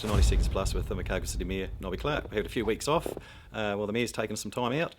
To 90 Seconds Plus with the Invercargill City Mayor, Nobby Clark. We had a few weeks off. The Mayor's taken some time out.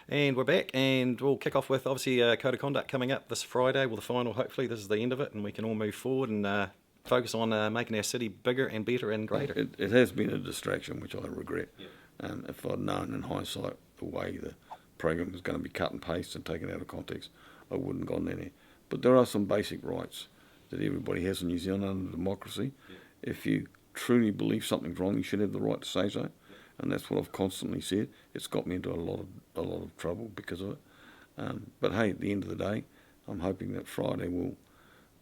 And we're back, and we'll kick off with, obviously, Code of Conduct coming up this Friday. Well, the final, hopefully, this is the end of it, and we can all move forward and focus on making our city bigger and better and greater. It has been a distraction, which I regret. Yeah. If I'd known in hindsight the way the program was going to be cut and pasted and taken out of context, I wouldn't have gone there. But there are some basic rights that everybody has in New Zealand under democracy. Yeah. If you truly believe something's wrong, you should have the right to say so. Yeah. And that's what I've constantly said. It's got me into a lot of trouble because of it. But hey, at the end of the day, I'm hoping that Friday we'll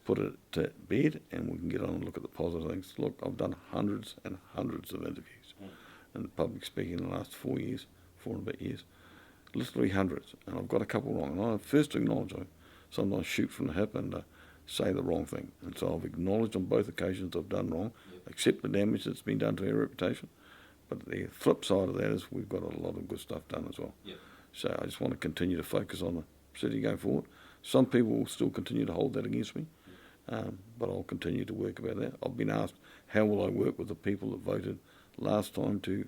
put it to bed and we can get on and look at the positive things. Look, I've done hundreds and hundreds of interviews in public speaking in the last 4 years, 4 and a bit years. Literally hundreds. And I've got a couple wrong. And I first acknowledge I sometimes shoot from the hip and say the wrong thing. And so I've acknowledged on both occasions I've done wrong, accept the damage that's been done to our reputation. But the flip side of that is we've got a lot of good stuff done as well. Yep. So I just want to continue to focus on the city going forward. Some people will still continue to hold that against me, but I'll continue to work about that. I've been asked how will I work with the people that voted last time to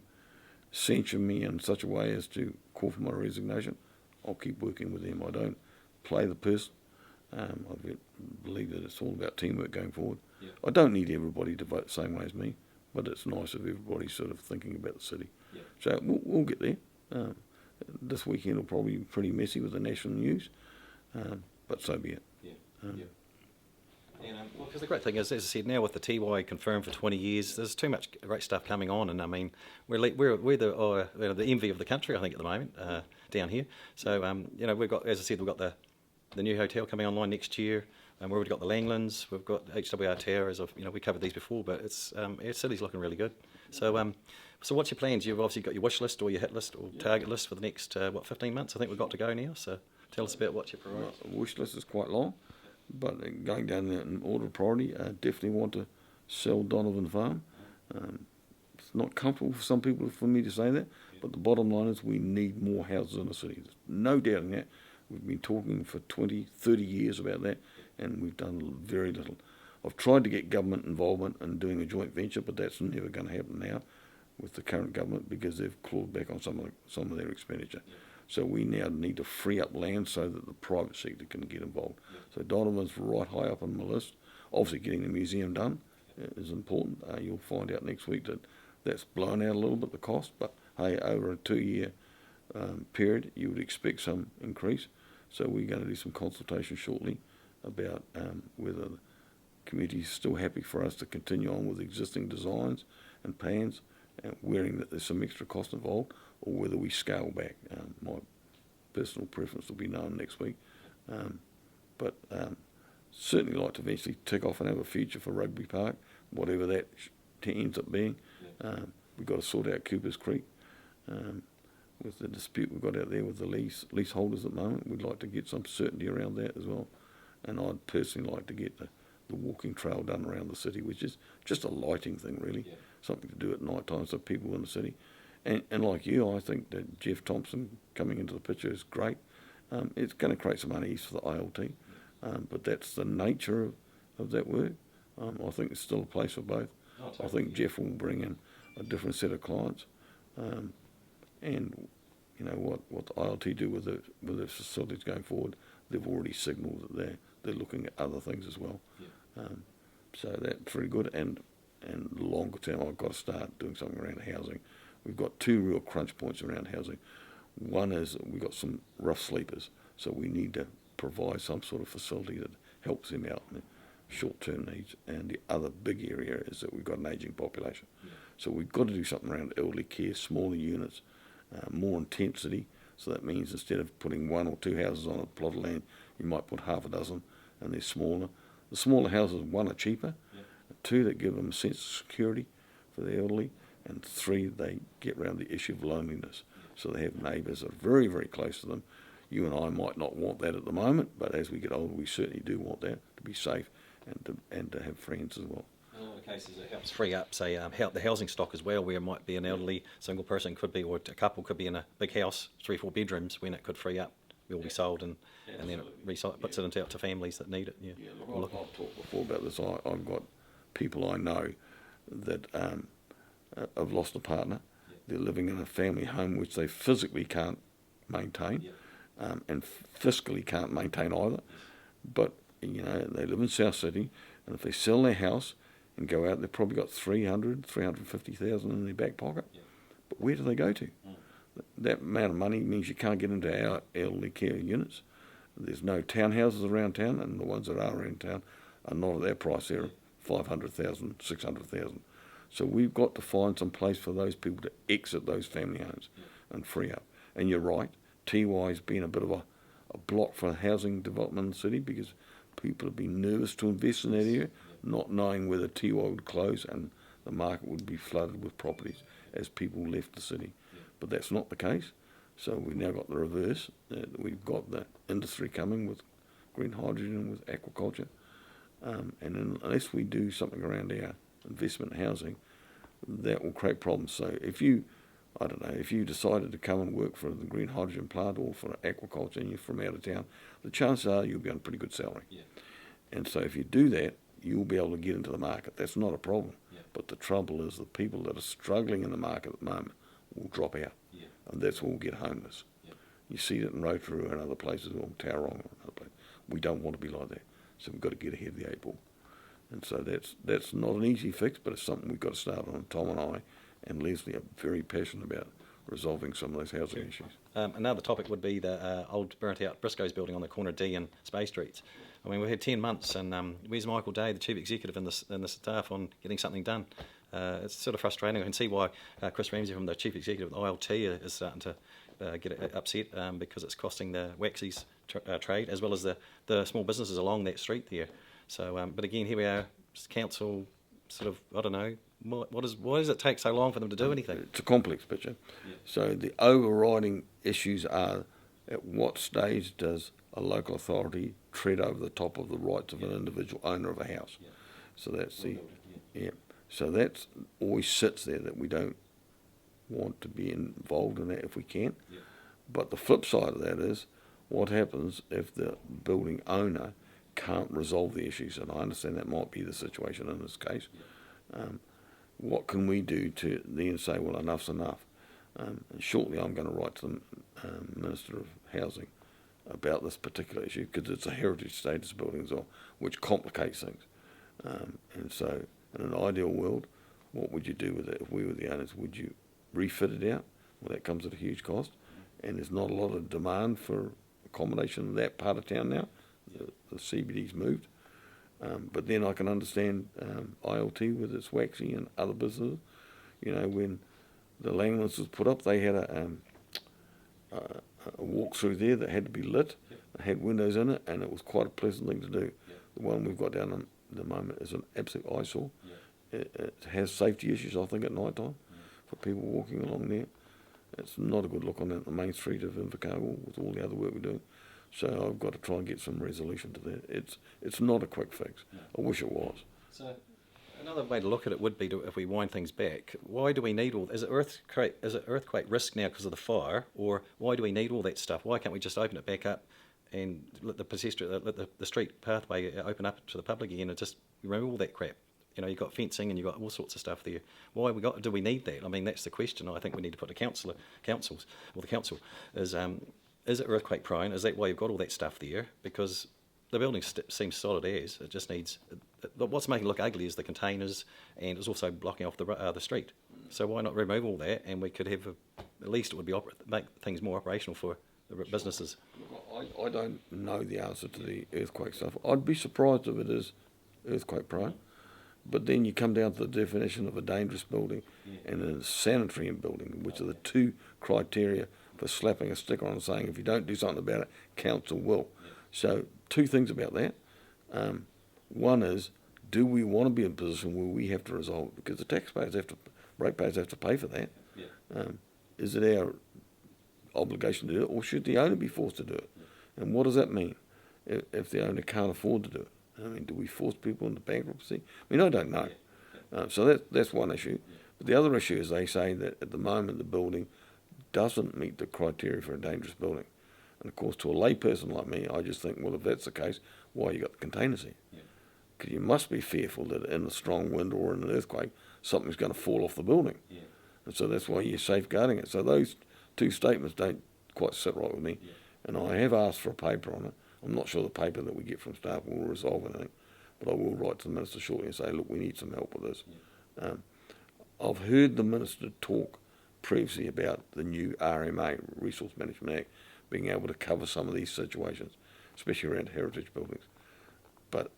censure me in such a way as to call for my resignation. I'll keep working with them. I don't play the person. I believe that it's all about teamwork going forward. Yep. I don't need everybody to vote the same way as me, but it's nice if everybody's sort of thinking about the city. Yep. So we'll get there. This weekend will probably be pretty messy with the national news, but so be it. Yeah. Because the great thing is, as I said, now with the Tiwai confirmed for 20 years, there's too much great stuff coming on, and I mean, we're the envy of the country, I think, at the moment down here. So we've got, as I said, we've got the new hotel coming online next year. We've already got the Langlands, we've got HWR Towers. We covered these before, but it's our city's looking really good. So what's your plans? You've obviously got your wish list or your hit list or target list for the next 15 months. I think we've got to go now. So tell us about what your priorities. The wish list is quite long, but going down there in order of priority, definitely want to sell Donovan Farm. It's not comfortable for some people for me to say that, but the bottom line is we need more houses in the city. There's no doubting that. We've been talking for 20, 30 years about that, and we've done very little. I've tried to get government involvement in doing a joint venture, but that's never going to happen now with the current government because they've clawed back on some of their expenditure. Yeah. So we now need to free up land so that the private sector can get involved. Yeah. So Donovan's right high up on my list. Obviously getting the museum done is important. You'll find out next week that that's blown out a little bit, the cost, but hey, over a 2-year period, you would expect some increase. So we're going to do some consultation shortly about whether the community is still happy for us to continue on with existing designs and plans, and wearing that there's some extra cost involved, or whether we scale back. My personal preference will be known next week. But certainly like to eventually tick off and have a future for Rugby Park, whatever that ends up being. We've got to sort out Cooper's Creek. With the dispute we've got out there with the leaseholders at the moment, we'd like to get some certainty around that as well. And I'd personally like to get the walking trail done around the city, which is just a lighting thing, really. Yeah. Something to do at night time so people in the city. And like you, I think that Jeff Thompson coming into the picture is great. It's going to create some unease for the ILT, but that's the nature of that work. I think there's still a place for both. Oh, totally. I think Jeff will bring in a different set of clients. And you know what the ILT do with their facilities going forward, they've already signalled that they're looking at other things as well. Yeah. So that's really good. And longer term, I've got to start doing something around housing. We've got 2 real crunch points around housing. One is we've got some rough sleepers, so we need to provide some sort of facility that helps them out in their short-term needs. And the other big area is that we've got an ageing population. Yeah. So we've got to do something around elderly care, smaller units, more intensity. So that means instead of putting 1 or 2 houses on a plot of land, you might put half a dozen, and they're smaller. The smaller houses, 1, are cheaper, 2, that give them a sense of security for the elderly, and 3, they get around the issue of loneliness. So they have neighbours that are very, very close to them. You and I might not want that at the moment, but as we get older, we certainly do want that, to be safe and to have friends as well. In a lot of cases, it helps free up, say, the housing stock as well, where it might be an elderly single person, could be, or a couple could be in a big house, 3 or 4 bedrooms, when it could free up, will be sold, and then it puts it out to families that need it. Yeah. Look, I've talked before about this. I've got people I know that have lost a partner. They're living in a family home which they physically can't maintain, and fiscally can't maintain either. But they live in South City, and if they sell their house and go out, they've probably got 350,000 in their back pocket. But where do they go to? That amount of money means you can't get into our elderly care units. There's no townhouses around town, and the ones that are around town are not at that price. They're 500,000, 600,000. So we've got to find some place for those people to exit those family homes and free up. And you're right, Tiwai's been a bit of a block for housing development in the city because people have been nervous to invest in that area, not knowing whether Tiwai would close and the market would be flooded with properties as people left the city. But that's not the case. So we've now got the reverse. We've got the industry coming with green hydrogen, with aquaculture. And unless we do something around our investment housing, that will create problems. So if you decided to come and work for the green hydrogen plant or for aquaculture and you're from out of town, the chances are you'll be on a pretty good salary. And so if you do that, you'll be able to get into the market. That's not a problem. But the trouble is the people that are struggling in the market at the moment will drop out. And that's when we'll get homeless. You see it in Rotorua and other places, or Tauranga and other places. We don't want to be like that. So we've got to get ahead of the 8 ball. And so that's not an easy fix, but it's something we've got to start on. Tom and I and Leslie are very passionate about resolving some of those housing issues. Another topic would be the old burnt-out Briscoe's building on the corner of D and Spey Streets. I mean, we've had 10 months, and where's Michael Day, the chief executive, and the staff on getting something done? It's sort of frustrating. I can see why Chris Ramsey, from the chief executive of ILT, is starting to get upset because it's costing the Waxies trade as well as the small businesses along that street there. So, but again, here we are, council, sort of, I don't know, why does it take so long for them to do anything? It's a complex picture. So the overriding issues are, at what stage does a local authority tread over the top of the rights of an individual owner of a house? So that's So that's always sits there, that we don't want to be involved in that if we can. But the flip side of that is, what happens if the building owner can't resolve the issues? And I understand that might be the situation in this case. What can we do to then say, well, enough's enough? And shortly I'm going to write to the Minister of Housing about this particular issue, because it's a heritage status building as well, which complicates things. And so in an ideal world, what would you do with it if we were the owners? Would you refit it out? Well, that comes at a huge cost, and there's not a lot of demand for accommodation in that part of town now. The CBD's moved. But then I can understand ILT with its Waxy and other businesses. When the Langlands was put up, they had a walk through there that had to be lit. It had windows in it, and it was quite a pleasant thing to do. The one we've got down at the moment is an absolute eyesore. It has safety issues, I think, at night time for people walking along there. It's not a good look on the main street of Invercargill with all the other work we're doing. So I've got to try and get some resolution to that. It's not a quick fix. I wish it was. So another way to look at it would be if we wind things back. Why do we need all? Is it earthquake risk now because of the fire, or why do we need all that stuff? Why can't we just open it back up and let the street pathway open up to the public again and just remove all that crap? You've got fencing and you've got all sorts of stuff there. Why do we need that? I mean, that's the question I think we need to put to the council is it earthquake prone? Is that why you've got all that stuff there? Because the building seems solid as. It just needs... What's making it look ugly is the containers, and it's also blocking off the street. So why not remove all that, and we could have... at least it would make things more operational for the businesses. I don't know the answer to the earthquake stuff. I'd be surprised if it is earthquake prone. But then you come down to the definition of a dangerous building and a sanitary building, which are the two criteria for slapping a sticker on and saying, if you don't do something about it, council will. So two things about that. One is, do we want to be in a position where we have to resolve it? Because the ratepayers have to pay for that. Is it our obligation to do it, or should the owner be forced to do it? And what does that mean if the owner can't afford to do it? I mean, do we force people into bankruptcy? I mean, I don't know. So that's one issue. But the other issue is they say that at the moment the building doesn't meet the criteria for a dangerous building. And of course, to a layperson like me, I just think, well, if that's the case, why you got the containers here? Because you must be fearful that in a strong wind or in an earthquake, something's going to fall off the building. Yeah. And so that's why you're safeguarding it. So those two statements don't quite sit right with me. Yeah. And I have asked for a paper on it. I'm not sure the paper that we get from staff will resolve anything, but I will write to the Minister shortly and say, look, we need some help with this. Yeah. I've heard the Minister talk previously about the new RMA, Resource Management Act, being able to cover some of these situations, especially around heritage buildings. But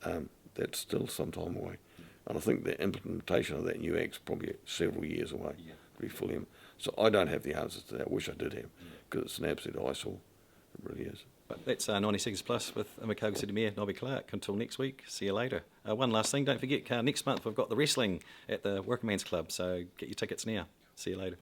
that's still some time away. And I think the implementation of that new Act's probably several years away to be fully. So I don't have the answers to that. I wish I did have, because it's an absolute eyesore. It really is. But that's 90 Seconds Plus with Invercargill City Mayor Nobby Clark. Until next week, see you later. One last thing, don't forget, next month we've got the wrestling at the Workingman's Club, so get your tickets now. See you later.